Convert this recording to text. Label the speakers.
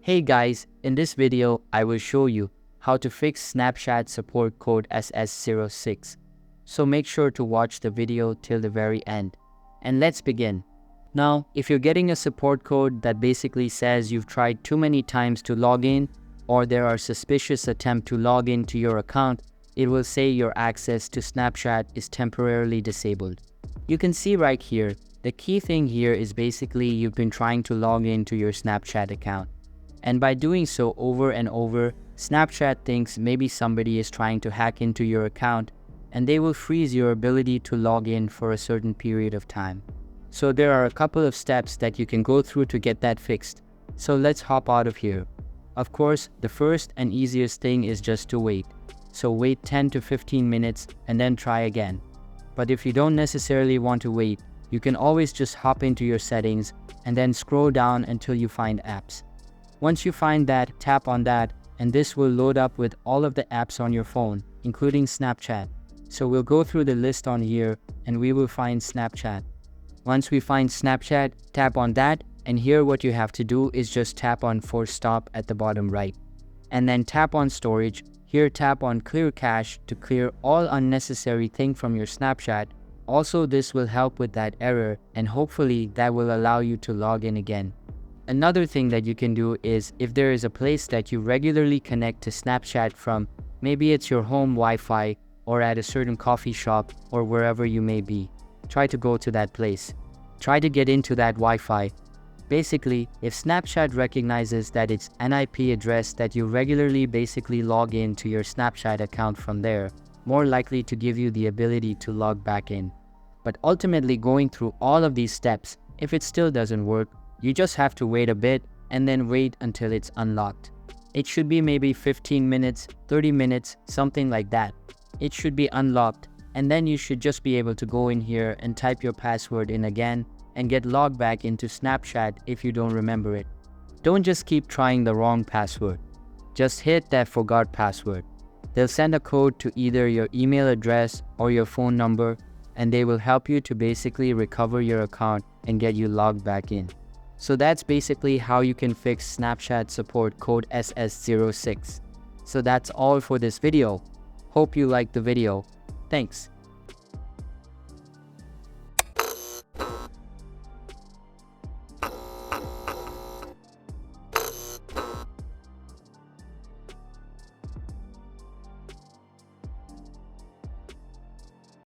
Speaker 1: Hey guys, in this video, I will show you how to fix Snapchat support code SS06. So make sure to watch the video till the very end. And let's begin. Now, if you're getting a support code that basically says you've tried too many times to log in, or there are suspicious attempts to log into your account, it will say your access to Snapchat is temporarily disabled. You can see right here, the key thing here is basically you've been trying to log into your Snapchat account. And by doing so over and over, Snapchat thinks maybe somebody is trying to hack into your account, and they will freeze your ability to log in for a certain period of time. So there are a couple of steps that you can go through to get that fixed. So let's hop out of here. Of course, the first and easiest thing is just to wait. So wait 10 to 15 minutes and then try again. But if you don't necessarily want to wait, you can always just hop into your settings and then scroll down until you find apps. Once you find that, tap on that, and this will load up with all of the apps on your phone, including Snapchat. So we'll go through the list on here, and we will find Snapchat. Once we find Snapchat, tap on that, and here what you have to do is just tap on force stop at the bottom right. And then tap on storage. Here tap on clear cache to clear all unnecessary thing from your Snapchat. Also, this will help with that error, and hopefully that will allow you to log in again. Another thing that you can do is if there is a place that you regularly connect to Snapchat from, maybe it's your home Wi-Fi or at a certain coffee shop or wherever you may be, try to go to that place. Try to get into that Wi-Fi. Basically, if Snapchat recognizes that it's an IP address that you regularly basically log in to your Snapchat account from there, more likely to give you the ability to log back in. But ultimately going through all of these steps, if it still doesn't work, you just have to wait a bit and then wait until it's unlocked. It should be maybe 15 minutes, 30 minutes, something like that. It should be unlocked, and then you should just be able to go in here and type your password in again and get logged back into Snapchat if you don't remember it. Don't just keep trying the wrong password. Just hit that forgot password. They'll send a code to either your email address or your phone number, and they will help you to basically recover your account and get you logged back in. So that's basically how you can fix Snapchat support code SS06. So that's all for this video. Hope you liked the video. Thanks.